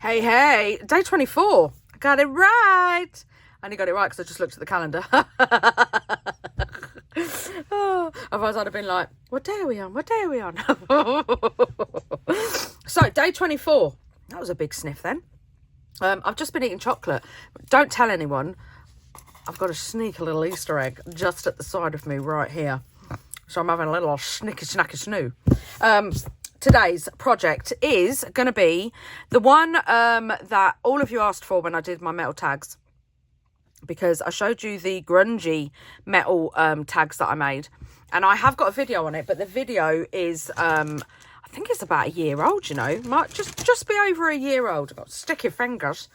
Hey, day 24. I got it right. I only got it right because I just looked at the calendar. Otherwise, I'd have been like, what day are we on? What day are we on? So, day 24. That was a big sniff then. I've just been eating chocolate. Don't tell anyone. I've got a sneaky little Easter egg just at the side of me right here. So I'm having a little snicky snacky snoo. Today's project is going to be the one that all of you asked for when I did my metal tags. Because I showed you the grungy metal tags that I made. And I have got a video on it, but the video is, I think it's about a year old, you know. Might just be over a year old. I've got sticky fingers.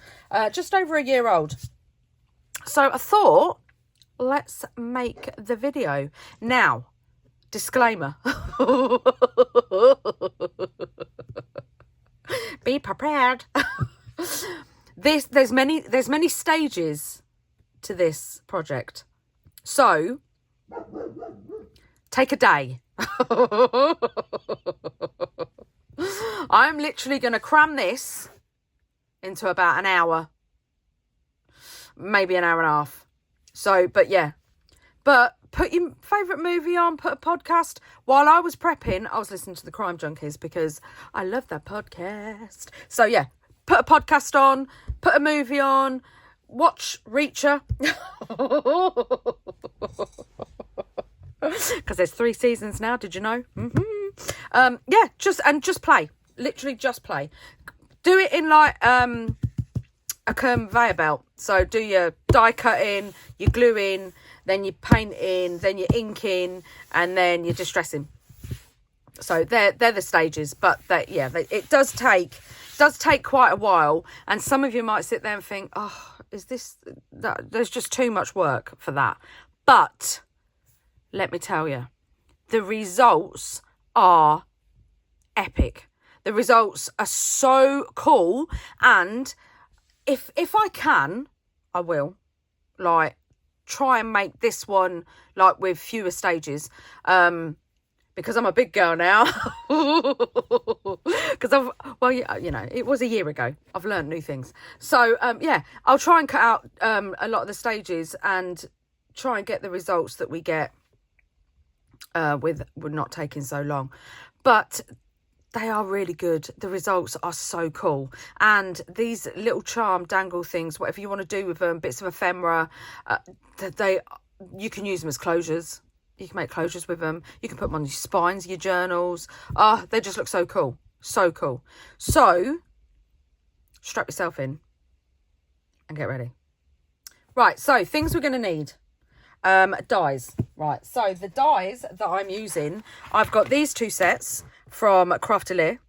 Just over a year old. So I thought, let's make the video. Now, disclaimer. Be prepared. There's many stages to this project. So, take a day. I'm literally going to cram this into about an hour. Maybe an hour and a half. So, but yeah. But put your favourite movie on, put a podcast. While I was prepping, I was listening to the Crime Junkies because I love that podcast. So yeah, put a podcast on, put a movie on, watch Reacher. Because there's 3 seasons now, did you know? Yeah, just play. Literally just play. Do it in like a conveyor belt. So do your die cutting, your gluing, then you painting, then you're inking, and then you're distressing. So they're the stages, but it does take quite a while. And some of you might sit there and think, oh, is this that? There's just too much work for that. But let me tell you, the results are epic. The results are so cool, and if I can, I will like try and make this one like with fewer stages, because I'm a big girl now. Because it was a year ago. I've learned new things. So yeah, I'll try and cut out a lot of the stages and try and get the results that we get with not taking so long. But they are really good. The results are so cool. And these little charm dangle things, whatever you want to do with them, bits of ephemera, you can use them as closures. You can make closures with them. You can put them on your spines, your journals. They just look so cool. So cool. So, strap yourself in and get ready. Right, so things we're going to need. Dies. Right, so the dies that I'm using, I've got these 2 sets from Crafty.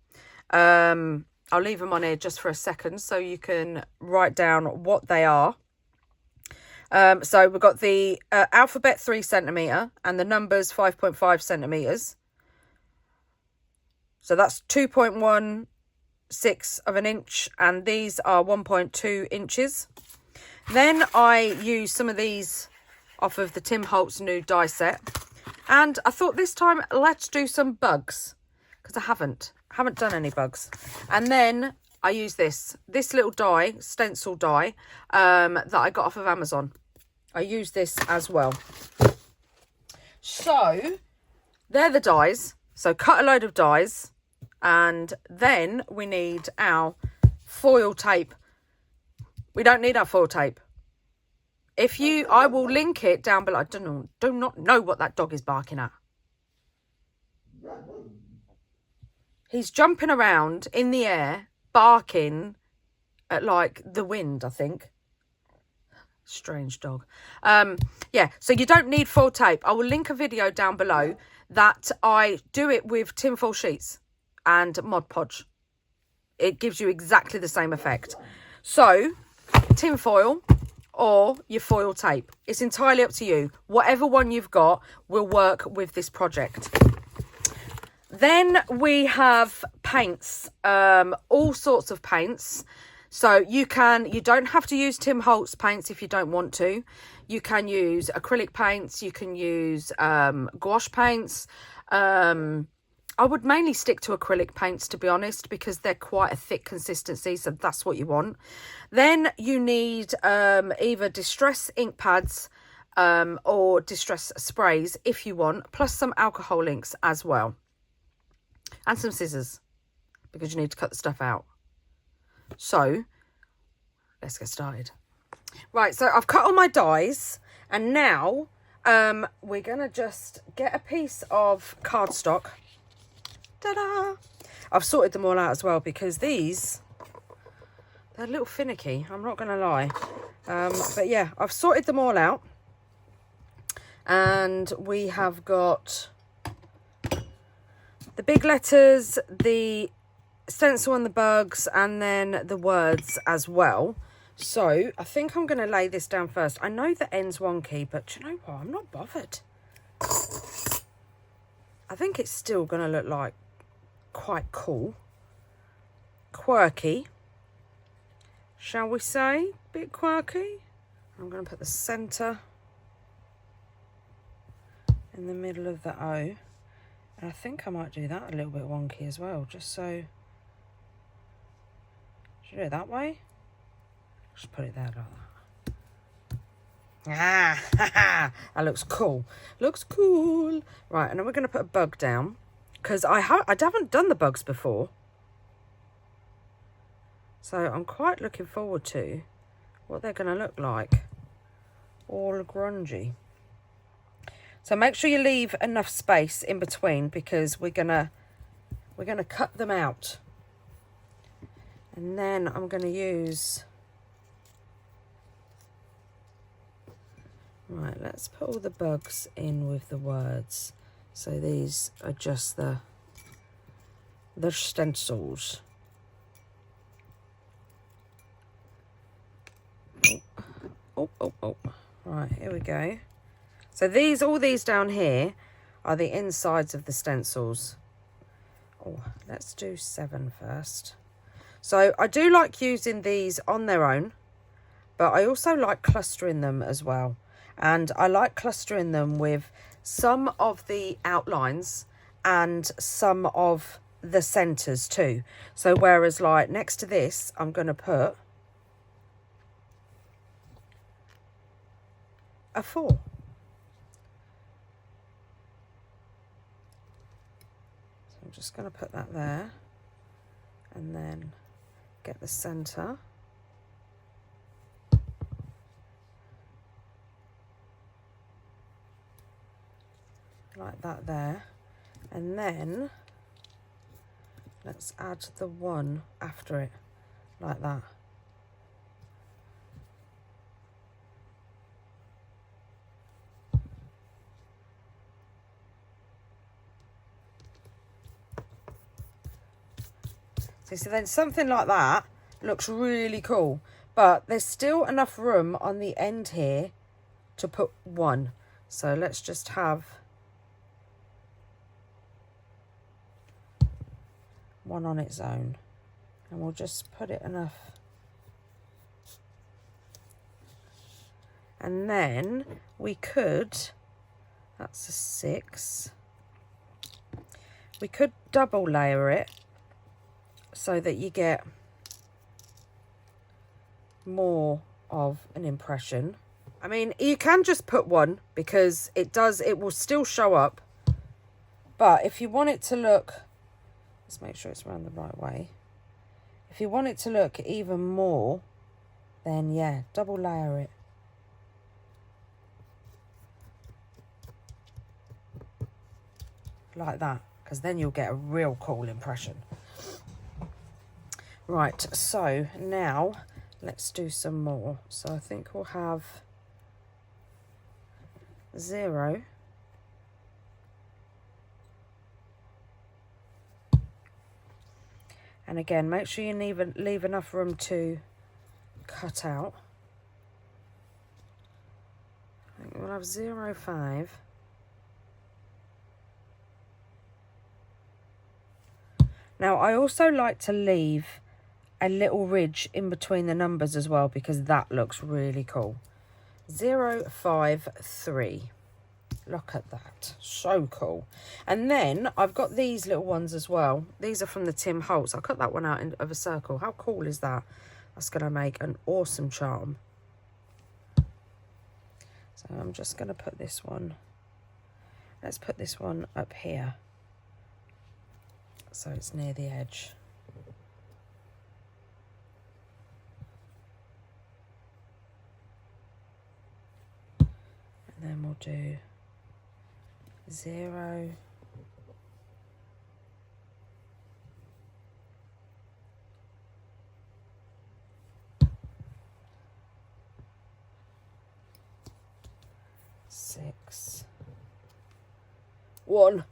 I'll leave them on here just for a second so you can write down what they are. So we've got the alphabet 3 centimetre and the numbers 5.5 centimetres. So that's 2.16 of an inch, and these are 1.2 inches. Then I use some of these off of the Tim Holtz new die set. And I thought this time, let's do some bugs. Because I haven't done any bugs. And then I use this little die, stencil die, that I got off of Amazon. I use this as well. So, they're the dies. So, cut a load of dies. And then we need our foil tape. We don't need our foil tape. I will link it down below. I do not know what that dog is barking at. He's jumping around in the air, barking at like the wind, I think. Strange dog. Yeah, so you don't need foil tape. I will link a video down below that I do it with tinfoil sheets and Mod Podge. It gives you exactly the same effect. So, tinfoil or your foil tape. It's entirely up to you. Whatever one you've got will work with this project. Then we have paints, all sorts of paints. So you don't have to use Tim Holtz paints if you don't want to. You can use acrylic paints, you can use gouache paints. I would mainly stick to acrylic paints, to be honest, because they're quite a thick consistency, so that's what you want. Then you need either distress ink pads or distress sprays if you want, plus some alcohol inks as well. And some scissors, because you need to cut the stuff out. So, let's get started. Right, so I've cut all my dies, and now we're going to just get a piece of cardstock. Ta-da! I've sorted them all out as well, because these, they're a little finicky, I'm not going to lie. But yeah, I've sorted them all out. And we have got the big letters, the stencil and the bugs, and then the words as well. So I think I'm going to lay this down first. I know the end's wonky, but do you know what? I'm not bothered. I think it's still going to look like quite cool. Quirky. Shall we say? Bit quirky. I'm going to put the centre in the middle of the O. And I think I might do that a little bit wonky as well, just so. Should I do it that way? Just put it there like that. Ah, that looks cool. Looks cool. Right, and then we're going to put a bug down, because I haven't done the bugs before. So I'm quite looking forward to what they're going to look like. All grungy. So make sure you leave enough space in between, because we're gonna cut them out. And then I'm going to use. Right, let's put all the bugs in with the words. So these are just the stencils. Oh. Right, here we go. So all these down here are the insides of the stencils. Oh, let's do 7 first. So I do like using these on their own, but I also like clustering them as well. And I like clustering them with some of the outlines and some of the centres too. So whereas like next to this, I'm going to put a 4. So I'm just going to put that there, and then get the centre. Like that there, and then let's add the 1 after it, like that. So then something like that looks really cool, but there's still enough room on the end here to put 1. So let's just have 1 on its own, and we'll just put it enough. And then we could, that's a 6, we could double layer it so that you get more of an impression. I mean, you can just put 1, because it will still show up, but if you want it to look, let's make sure it's around the right way. If you want it to look even more, then yeah, double layer it. Like that, because then you'll get a real cool impression. Right, so now let's do some more. So I think we'll have 0. And again, make sure you leave enough room to cut out. I think we'll have 0, 5. Now, I also like to leave a little ridge in between the numbers as well, because that looks really cool. 0, 5, 3. Look at that. So cool. And then I've got these little ones as well. These are from the Tim Holtz. I'll cut that one out of a circle. How cool is that? That's going to make an awesome charm. So I'm just going to put this one. Let's put this one up here. So it's near the edge. And then we'll do 0, 6, 1.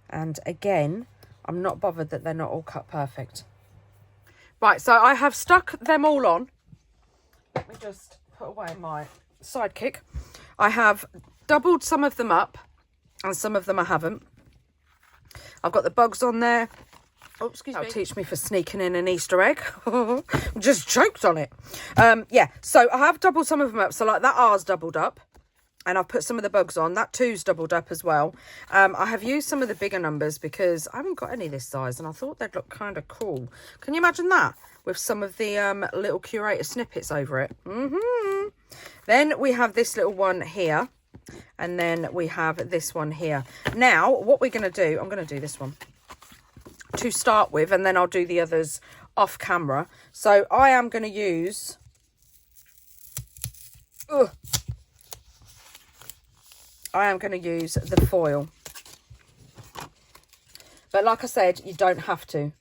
And again, I'm not bothered that they're not all cut perfect. Right, so I have stuck them all on. Let me just put away my sidekick. I have doubled some of them up and some of them I haven't. I've got the bugs on there. Oh, excuse me. That'll teach me for sneaking in an Easter egg. Just choked on it. Yeah, so I have doubled some of them up. So like that R's doubled up. And I've put some of the bugs on. That 2's doubled up as well. I have used some of the bigger numbers because I haven't got any this size. And I thought they'd look kind of cool. Can you imagine that? With some of the little curator snippets over it. Then we have this little one here. And then we have this one here. Now, what we're going to do, I'm going to do this one to start with. And then I'll do the others off camera. So I am going to use... I am going to use the foil. But like I said, you don't have to.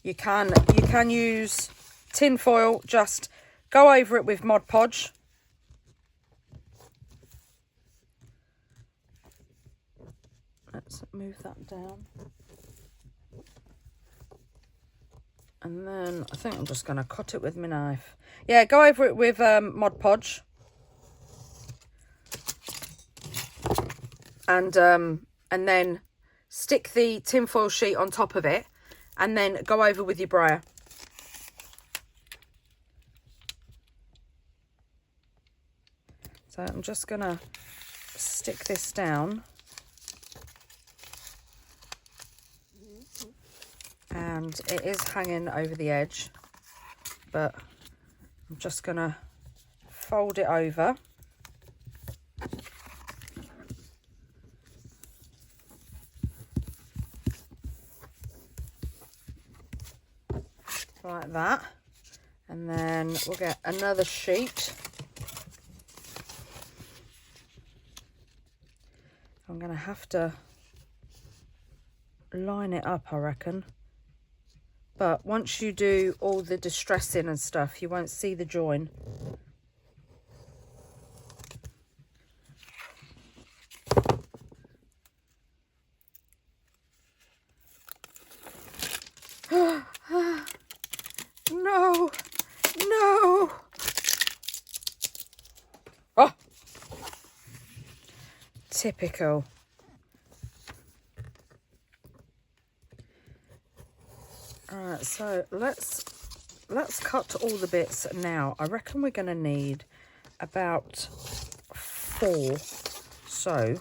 You can use tin foil, just go over it with Mod Podge. Let's move that down. And then I think I'm just going to cut it with my knife. Yeah, go over it with Mod Podge. And then stick the tinfoil sheet on top of it and then go over with your brayer. So I'm just going to stick this down. And it is hanging over the edge, but I'm just going to fold it over. Like that, and then we'll get another sheet. I'm going to have to line it up, I reckon, but once you do all the distressing and stuff, you won't see the join. No, no. Oh, typical. All right, so let's cut all the bits now. I reckon we're going to need about 4. So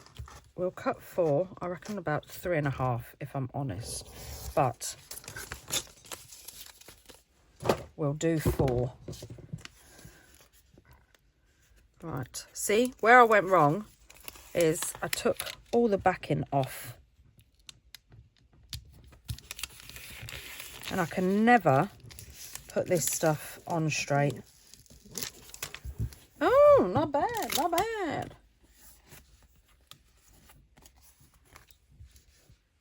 we'll cut 4. I reckon about 3.5 if I'm honest, but we'll do 4. Right, see, where I went wrong is I took all the backing off. And I can never put this stuff on straight. Oh, not bad, not bad.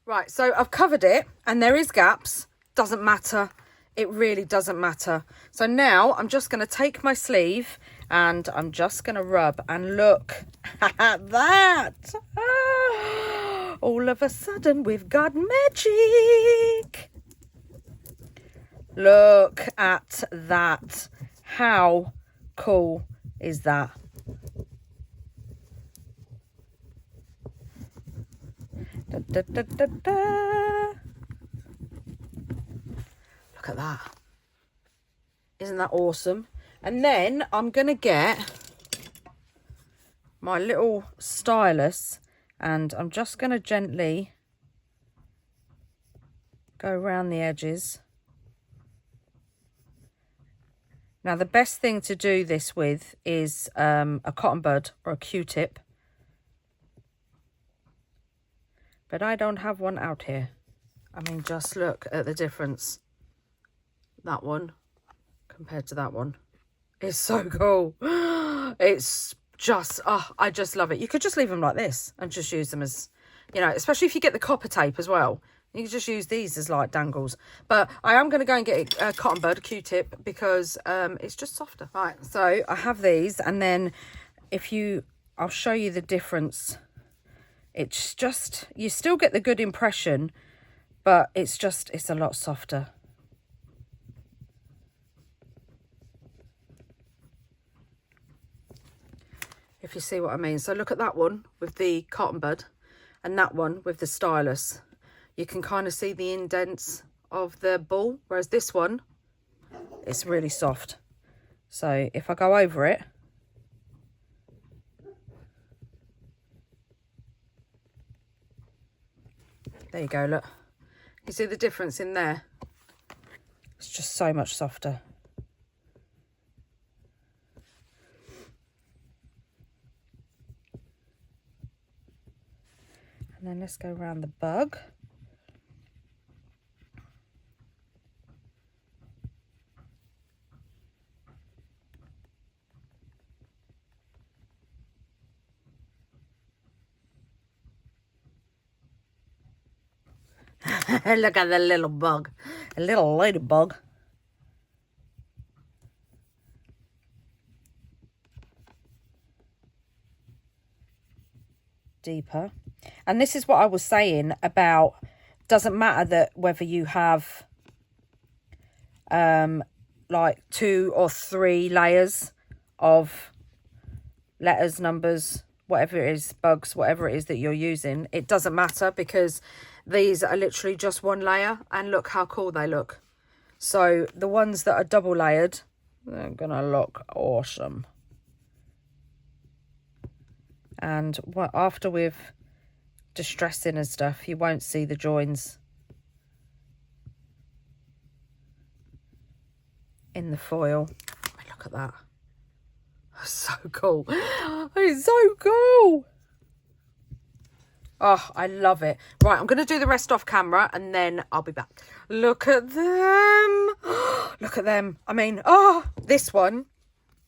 Right, so I've covered it and there is gaps. Doesn't matter. It really doesn't matter. So now I'm just going to take my sleeve and I'm just going to rub, and look at that. Ah, all of a sudden we've got magic. Look at that. How cool is that? Da, da, da, da, da. Look at that. Isn't that awesome? And then I'm going to get my little stylus and I'm just going to gently go around the edges. Now the best thing to do this with is a cotton bud or a Q-tip. But I don't have one out here. I mean, just look at the difference. That one compared to that one. It's so cool. It's just, oh, I just love it. You could just leave them like this and just use them as, you know, especially if you get the copper tape as well. You can just use these as like dangles. But I am going to go and get a cotton bud, a Q-tip, because it's just softer. Right, so I have these, and then I'll show you the difference. It's just, you still get the good impression, but it's a lot softer. If you see what I mean. So look at that one with the cotton bud and that one with the stylus. You can kind of see the indents of the ball, whereas this one, it's really soft. So if I go over it, there you go, look. You see the difference in there? It's just so much softer. And then let's go around the bug. Look at the little bug. A little ladybug. Deeper. And this is what I was saying about, doesn't matter that whether you have like 2 or 3 layers of letters, numbers, whatever it is, bugs, whatever it is that you're using. It doesn't matter because these are literally just one layer, and look how cool they look. So the ones that are double layered, they're gonna look awesome. And after with distressing and stuff, you won't see the joins in the foil. Look at that. So cool. It's so cool. Oh, I love it. Right, I'm going to do the rest off camera and then I'll be back. Look at them. Look at them. I mean, oh, this one,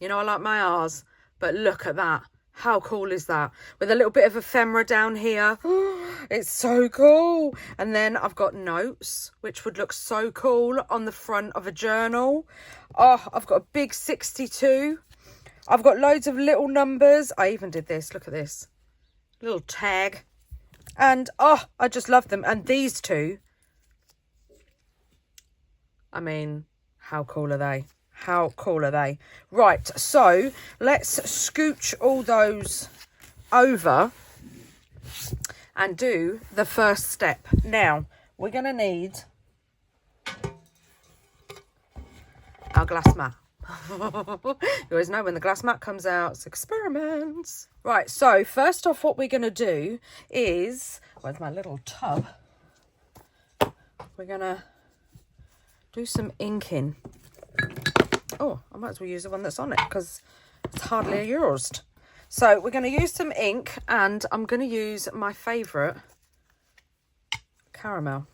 you know, I like my R's, but look at that. How cool is that? With a little bit of ephemera down here. It's so cool. And then I've got notes, which would look so cool on the front of a journal. Oh, I've got a big 62. I've got loads of little numbers. I even did this. Look at this. Little tag. And, oh, I just love them. And these two, I mean, how cool are they? How cool are they? Right, so let's scooch all those over and do the first step. Now, we're going to need our glass mat. You always know when the glass mat comes out, it's experiments. Right, so first off, what we're going to do is, where's my little tub? We're going to do some inking. Oh, I might as well use the one that's on it because it's hardly used. So we're going to use some ink, and I'm going to use my favourite caramel.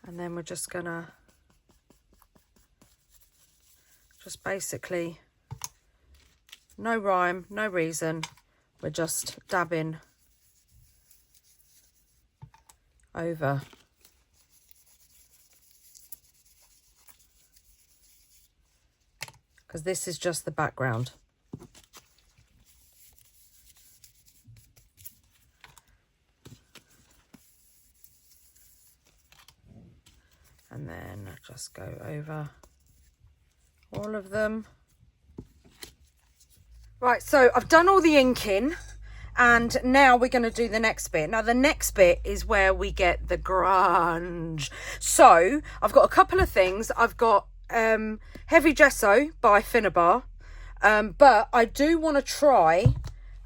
And then we're just going to just basically, no rhyme, no reason, we're just dabbing over. Because this is just the background. And then just go over all of them. Right, so I've done all the inking, And now we're going to do the next bit. Now, the next bit is where we get the grunge. So, I've got a couple of things. I've got Heavy Gesso by Finnabar. But I do want to try,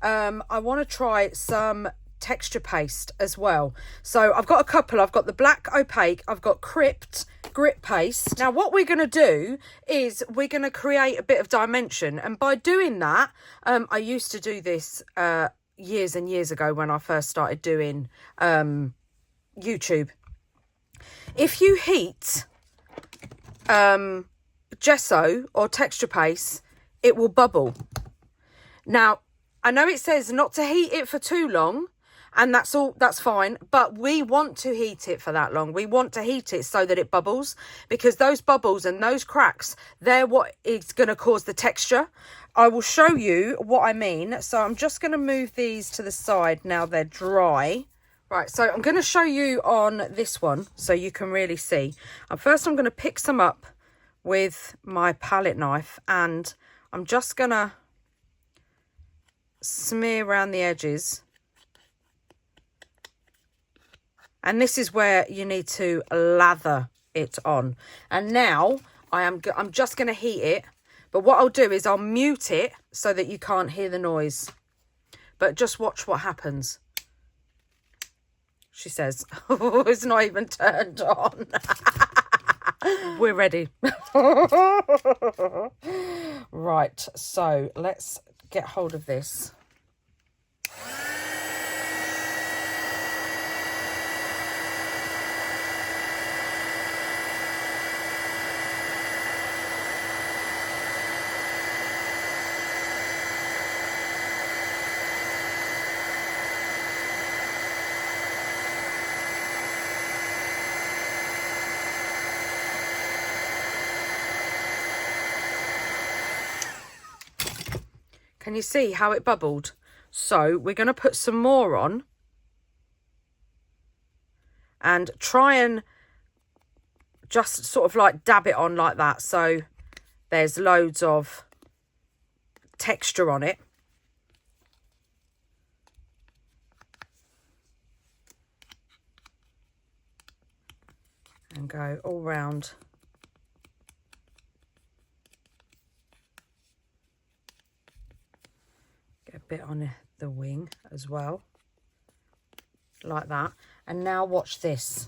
I want to try some texture paste as well. So, I've got a couple. I've got the black opaque. I've got Crypt grit paste. Now, what we're going to do is we're going to create a bit of dimension. And by doing that, I used to do this years and years ago when I first started doing YouTube. If you heat gesso or texture paste, it will bubble. Now, I know it says not to heat it for too long, and that's fine, but we want to heat it for that long. We want to heat it so that it bubbles, because those bubbles and those cracks, they're what is going to cause the texture. I will show you what I mean. So I'm just going to move these to the side now they're dry. Right, so I'm going to show you on this one so you can really see. First, I'm going to pick some up with my palette knife, and I'm just going to smear around the edges. And this is where you need to lather it on. And now I'm just going to heat it. But what I'll do is I'll mute it so that you can't hear the noise. But just watch what happens. She says, oh, it's not even turned on. We're ready. Right, so let's get hold of this. Can you see how it bubbled? So we're going to put some more on and try and just sort of like dab it on like that. So there's loads of texture on it. And go all round. A bit on the wing as well, like that. And now watch this.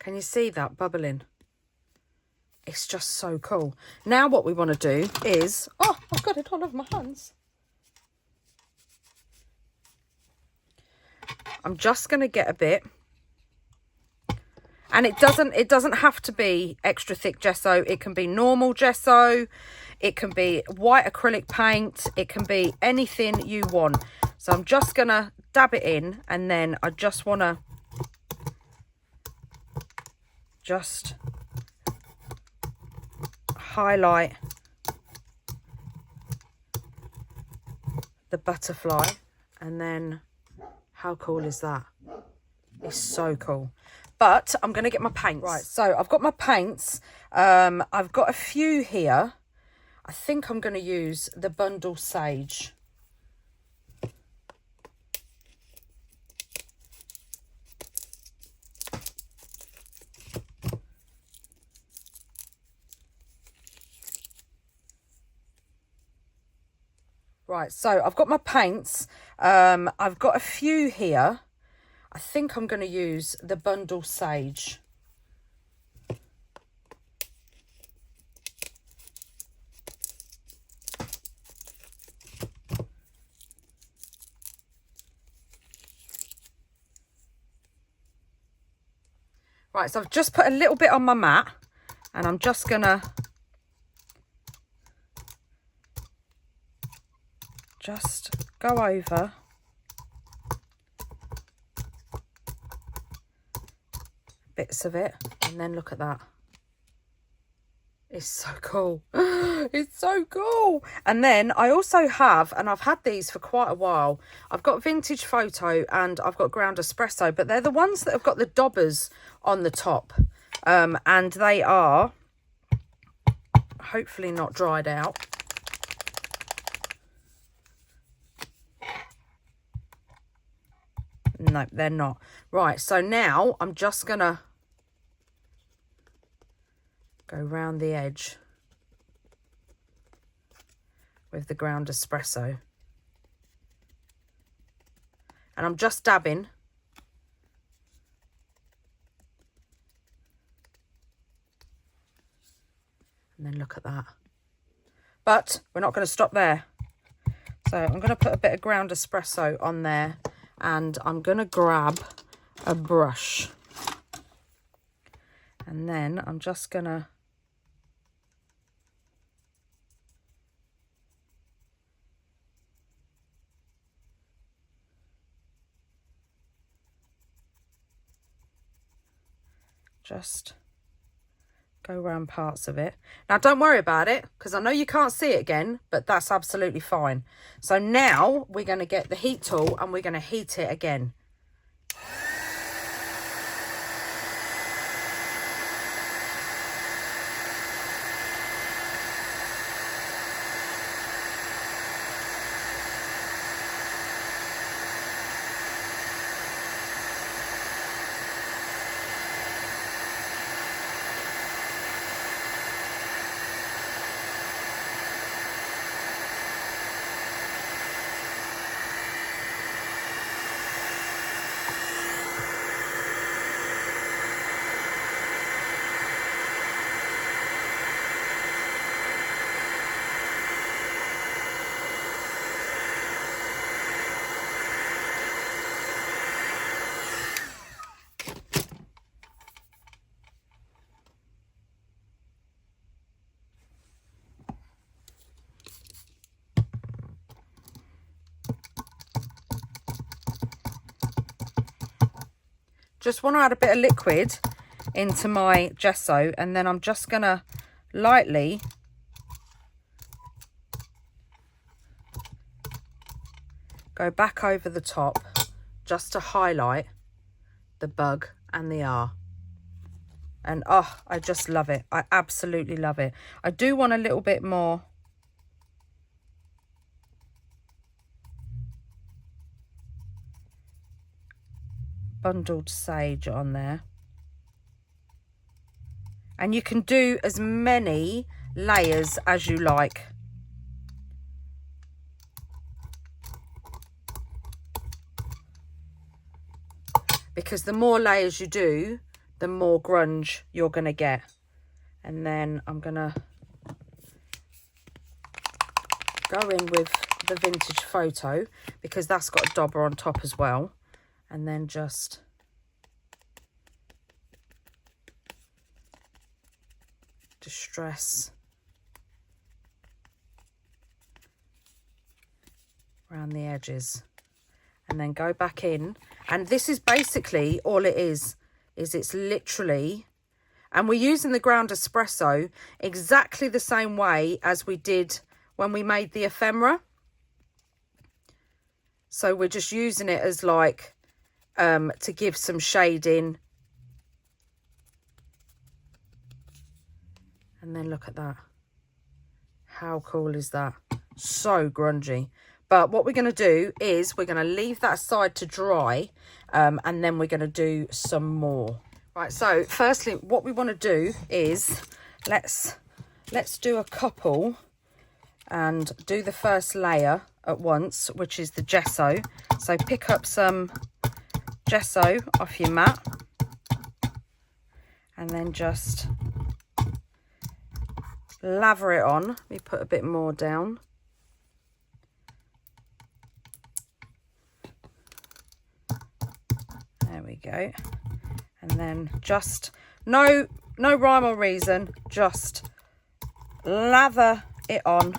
Can you see that bubbling? It's just so cool. Now what we want to do is... Oh, I've got it all over my hands. I'm just going to get a bit. And it doesn't have to be extra thick gesso. It can be normal gesso. It can be white acrylic paint. It can be anything you want. So I'm just going to dab it in, and then I just want to just highlight the butterfly. And then how cool is that? It's so cool. But I'm going to get my paints. Right, so I've got my paints. I've got a few here. I think I'm going to use the Bundle Sage. Right, so I've got my paints. I've got a few here. I think I'm going to use the Bundle Sage. Right, so I've just put a little bit on my mat, and I'm just gonna just go over bits of it, and then look at that. It's so cool. It's so cool. And then I also have, and I've had these for quite a while, I've got Vintage Photo and I've got Ground Espresso, but they're the ones that have got the daubers on the top. And they are hopefully not dried out. No, they're not. Right, so now I'm just gonna go round the edge with the Ground Espresso. And I'm just dabbing. And then look at that. But we're not going to stop there. So I'm going to put a bit of Ground Espresso on there, and I'm going to grab a brush. And then I'm just going to just go around parts of it. Now don't worry about it, because I know you can't see it again, but that's absolutely fine. So now we're going to get the heat tool and we're going to heat it again. Just want to add a bit of liquid into my gesso, and then I'm just going to lightly go back over the top just to highlight the bug and the R. And oh, I just love it. I absolutely love it. I do want a little bit more bundled sage on there. And you can do as many layers as you like. Because the more layers you do, the more grunge you're going to get. And then I'm going to go in with the Vintage Photo, because that's got a dauber on top as well. And then just distress around the edges, and then go back in. And this is basically all it is it's literally, and we're using the Ground Espresso exactly the same way as we did when we made the ephemera. So we're just using it as like to give some shading. And then look at that. How cool is that? So grungy. But what we're going to do is we're going to leave that aside to dry, and then we're going to do some more. Right, so firstly, what we want to do is let's do a couple and do the first layer at once, which is the gesso. So pick up some gesso off your mat and then just lather it on. Let me put a bit more down. There we go. And then just, no rhyme or reason, just lather it on.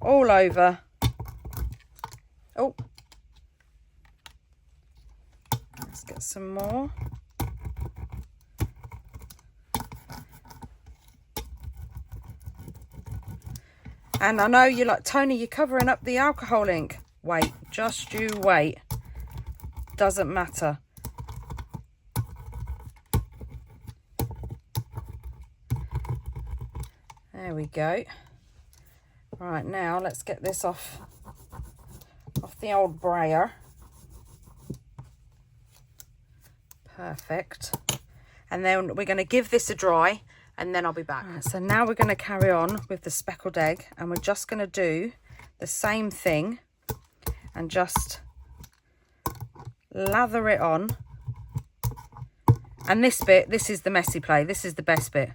All over. Oh, let's get some more. And I know you're like, Toni, you're covering up the alcohol ink. Wait, just you wait. Doesn't matter. There we go. Right, now let's get this off the old brayer. Perfect. And then we're going to give this a dry, and then I'll be back. Right, so now we're going to carry on with the speckled egg, and we're just going to do the same thing and just lather it on. And this bit, this is the messy play. This is the best bit.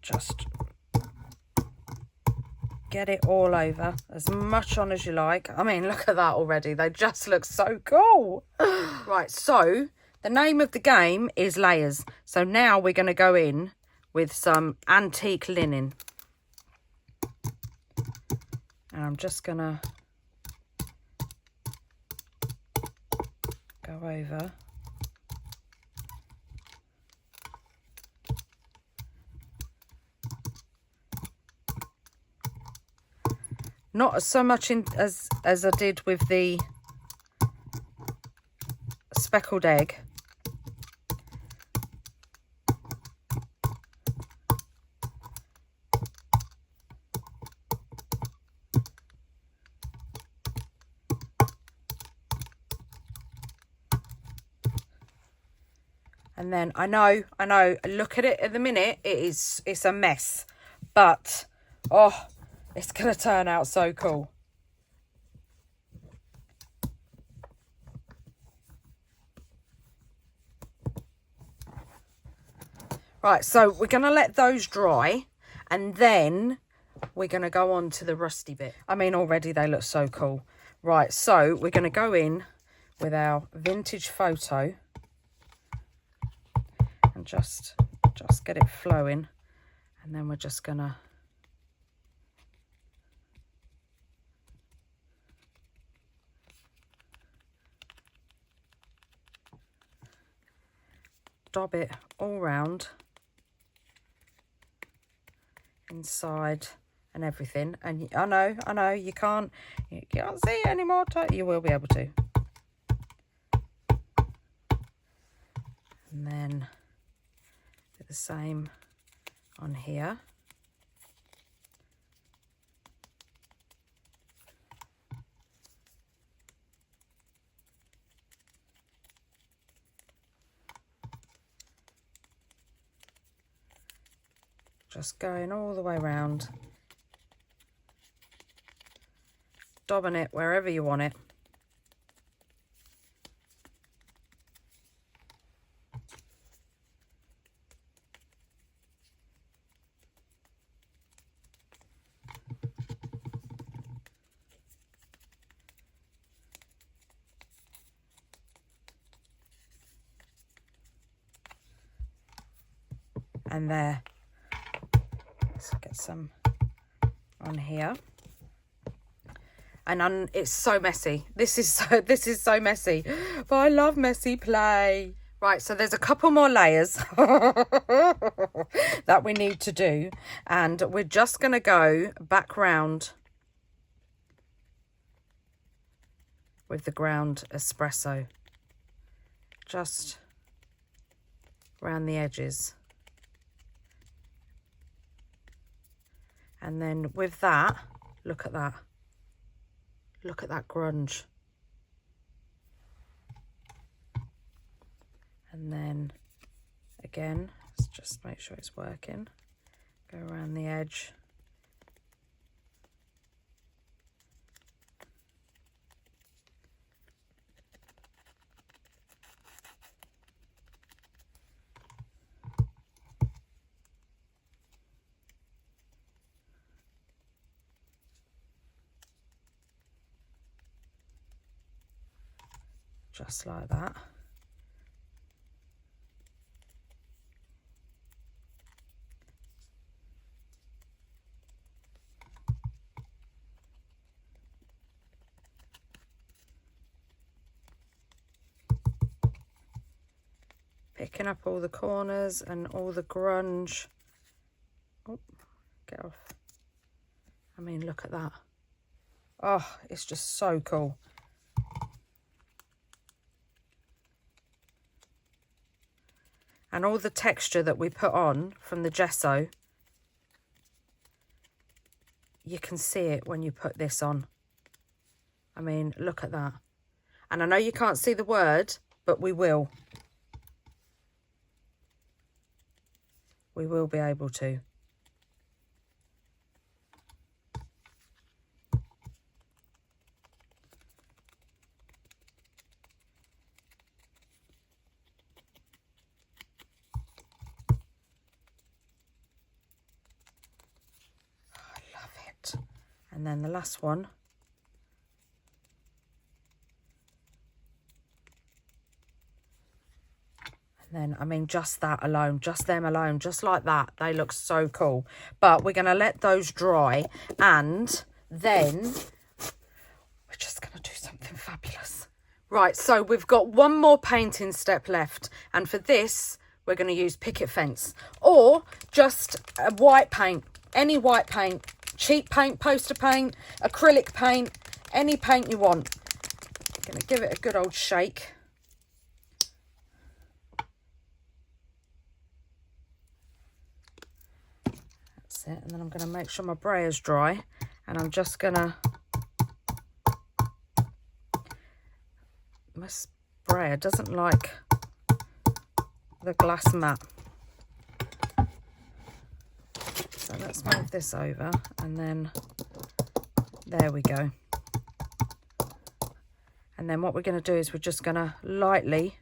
Just get it all over, as much on as you like. I mean, look at that already. They just look so cool. Right, so the name of the game is layers. So now we're going to go in with some antique linen. And I'm just going to go over. Not so much as I did with the speckled egg. And then I know, look at it at the minute, it's a mess, but oh, it's going to turn out so cool. Right, so we're going to let those dry, and then we're going to go on to the rusty bit. I mean, already they look so cool. Right, so we're going to go in with our vintage photo and just get it flowing, and then we're just going to dab it all round inside and everything. And I know you can't see it anymore. You will be able to. And then do the same on here. Just going all the way around, dabbing it wherever you want it. And there. Let's get some on here. And it's so messy. This is so messy. But I love messy play. Right, so there's a couple more layers that we need to do. And we're just going to go back round with the ground espresso. Just around the edges. And then with that, look at that. Look at that grunge. And then again, let's just make sure it's working. Go around the edge. just like that. Picking up all the corners and all the grunge. Oh, get off. I mean, look at that. Oh, it's just so cool. And all the texture that we put on from the gesso, you can see it when you put this on. I mean, look at that. And I know you can't see the word, but we will. We will be able to. And then the last one. And then, I mean, just that alone, just them alone, just like that. They look so cool. But we're going to let those dry. And then we're just going to do something fabulous. Right, so we've got one more painting step left. And for this, we're going to use picket fence. Or just a white paint, any white paint. Cheap paint, poster paint, acrylic paint, any paint you want. I'm going to give it a good old shake. That's it. And then I'm going to make sure my brayer's dry. And I'm just going to... My sprayer doesn't like the glass mat. So let's move this over, and then there we go. And then what we're going to do is we're just going to lightly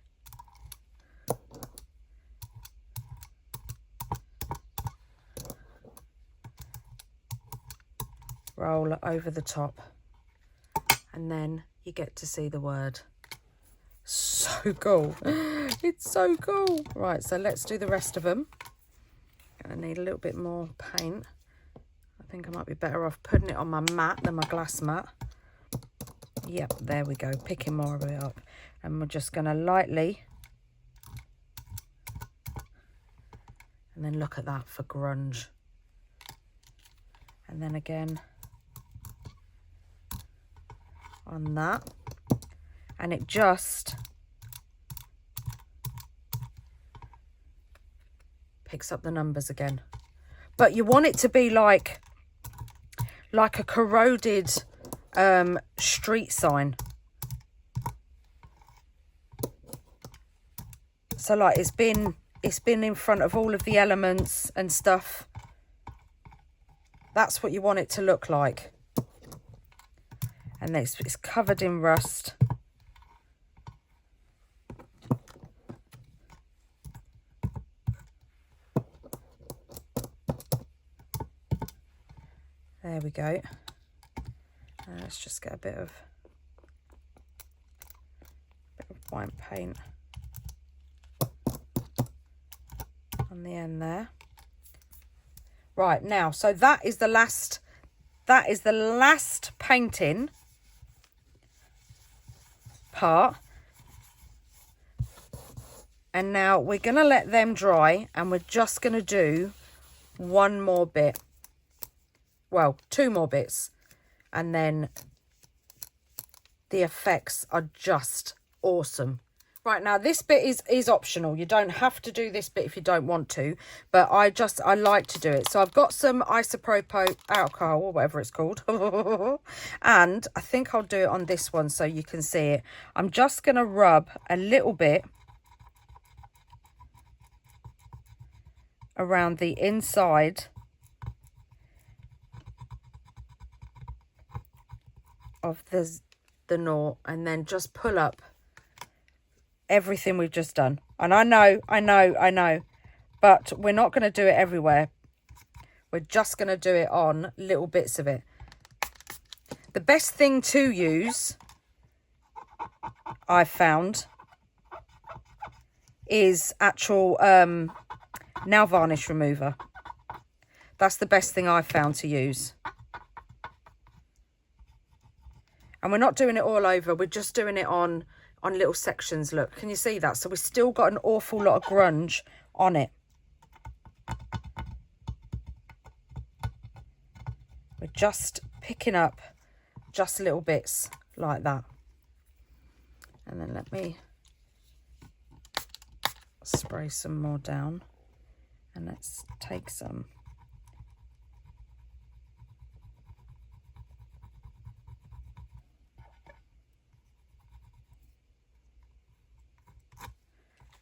roll over the top, and then you get to see the word. So cool. It's so cool. Right, so let's do the rest of them. I need a little bit more paint. I think I might be better off putting it on my mat than my glass mat. Yep, there we go. Picking more of it up. And we're just going to lightly. And then look at that for grunge. And then again on that. And it just picks up the numbers again. But you want it to be like a corroded street sign. So like it's been in front of all of the elements and stuff. That's what you want it to look like. And it's covered in rust. There we go. Let's just get a bit of white paint on the end there. Right, now, so that is the last painting part. And now we're going to let them dry, and we're just going to do one more bit. Well, two more bits, and then the effects are just awesome. Right, now this bit is optional. You don't have to do this bit if you don't want to, but I like to do it. So I've got some isopropyl alcohol or whatever it's called, and I think I'll do it on this one so you can see it. I'm just going to rub a little bit around the inside of the knot, and then just pull up everything we've just done. And I know, but we're not going to do it everywhere. We're just going to do it on little bits of it. The best thing to use, I've found is actual nail varnish remover. That's the best thing I've found to use. And we're not doing it all over, we're just doing it on little sections. Look, can you see that? So we've still got an awful lot of grunge on it. We're just picking up just little bits like that. And then let me spray some more down, and let's take some.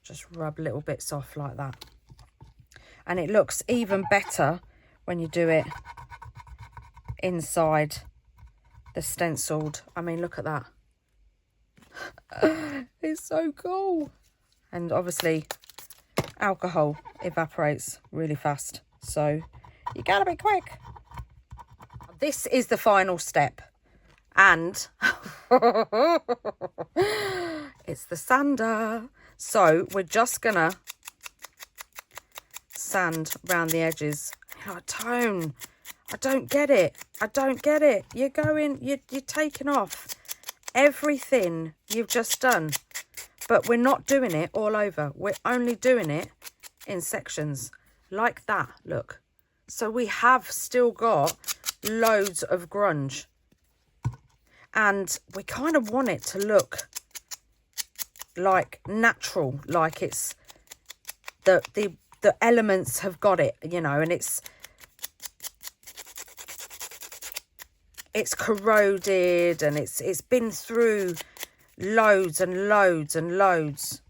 Just rub little bits off like that. And it looks even better when you do it inside the stenciled. I mean, look at that. It's so cool. And obviously alcohol evaporates really fast, so you gotta be quick. This is the final step, and it's the sander. So we're just gonna sand around the edges. Oh, Tone, I don't get it. I don't get it. You're taking off everything you've just done, but we're not doing it all over. We're only doing it in sections like that. Look, so we have still got loads of grunge, and we kind of want it to look like natural, like it's the elements have got it, you know, and it's corroded, and it's been through loads and loads and loads.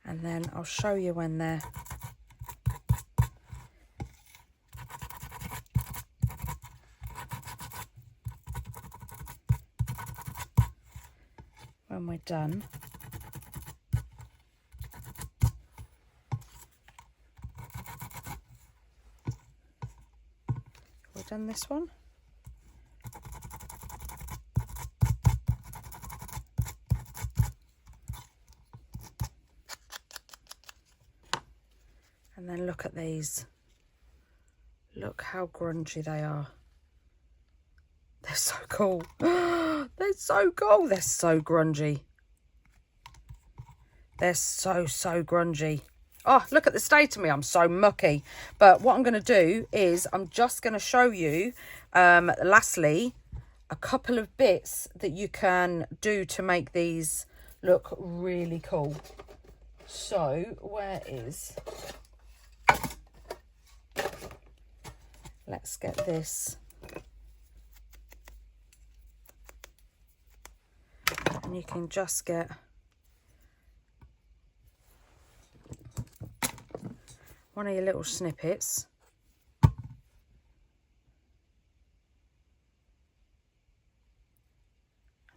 And then I'll show you when they're done. We've done this one. And then look at these. Look how grungy they are. They're so cool. They're so cool. They're so grungy. They're so grungy. Oh, look at the state of me. I'm so mucky. But what I'm going to do is I'm just going to show you, lastly, a couple of bits that you can do to make these look really cool. So, where is... Let's get this. And you can just get one of your little snippets.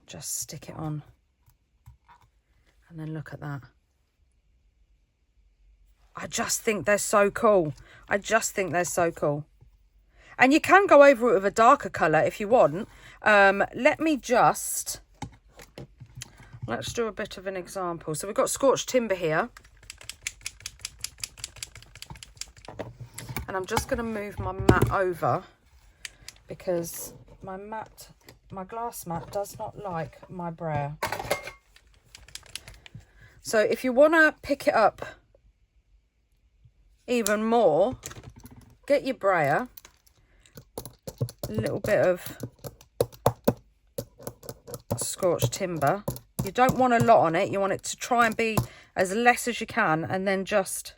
Just stick it on. And then look at that. I just think they're so cool. I just think they're so cool. And you can go over it with a darker colour if you want. Let's do a bit of an example. So we've got scorched timber here. And I'm just going to move my mat over because my glass mat does not like my brayer. So if you want to pick it up even more, get your brayer, a little bit of scorched timber. You don't want a lot on it. You want it to try and be as less as you can, and then just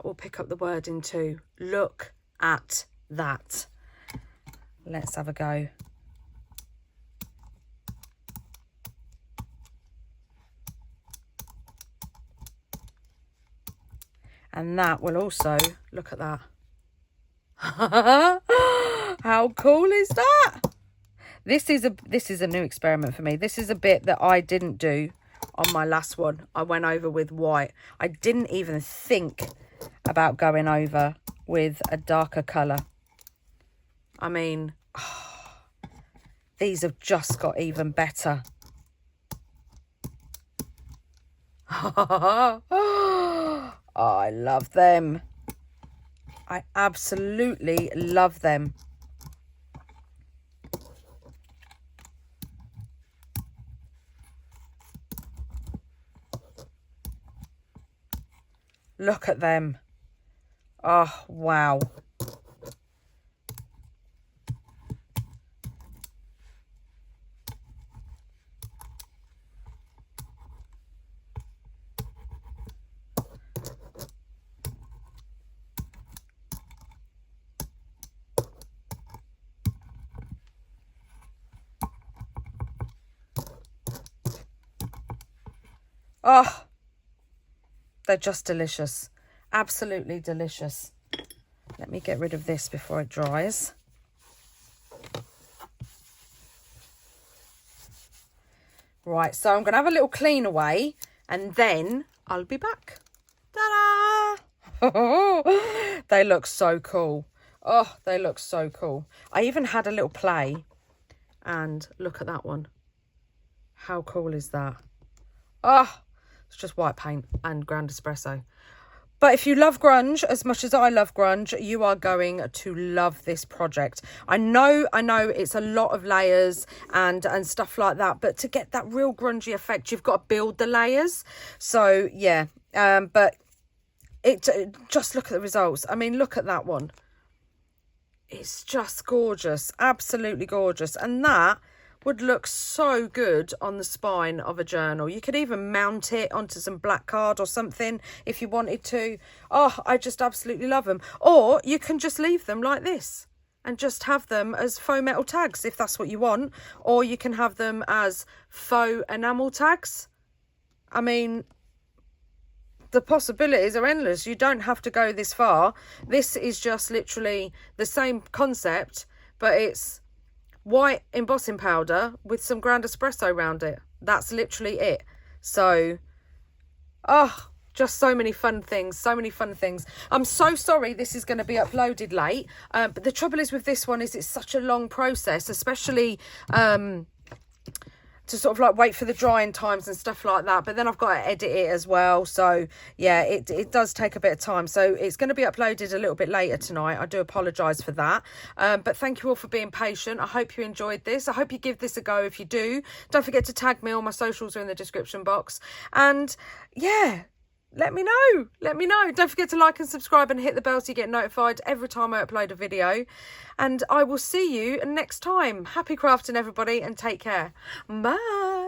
we'll pick up the wording too. Look at that. Let's have a go. And that will also, look at that. How cool is that? This is a new experiment for me. This is a bit that I didn't do on my last one. I went over with white. I didn't even think about going over with a darker colour. I mean, these have just got even better. Oh, I love them. I absolutely love them. Look at them. Oh, wow. Oh, they're just delicious. Absolutely delicious. Let me get rid of this before it dries. Right, so I'm going to have a little clean away and then I'll be back. Ta-da! They look so cool. Oh, they look so cool. I even had a little play and look at that one. How cool is that? Oh, it's just white paint and ground espresso. But if you love grunge as much as I love grunge, you are going to love this project. I know it's a lot of layers and stuff like that, but to get that real grungy effect, you've got to build the layers. So yeah, but just look at the results. I mean, look at that one. It's just gorgeous, absolutely gorgeous. And that would look so good on the spine of a journal. You could even mount it onto some black card or something if you wanted to. Oh, I just absolutely love them. Or you can just leave them like this and just have them as faux metal tags if that's what you want. Or you can have them as faux enamel tags. I mean, the possibilities are endless. You don't have to go this far. This is just literally the same concept, but it's white embossing powder with some ground espresso around it. That's literally it. So, oh, just so many fun things, so many fun things. I'm so sorry this is going to be uploaded late, but the trouble is with this one is it's such a long process, especially to sort of like wait for the drying times and stuff like that. But then I've got to edit it as well. So yeah, it does take a bit of time. So it's going to be uploaded a little bit later tonight. I do apologise for that. But thank you all for being patient. I hope you enjoyed this. I hope you give this a go if you do. Don't forget to tag me. All my socials are in the description box. And yeah, let me know. Let me know. Don't forget to like and subscribe and hit the bell so you get notified every time I upload a video. And I will see you next time. Happy crafting, everybody, and take care. Bye.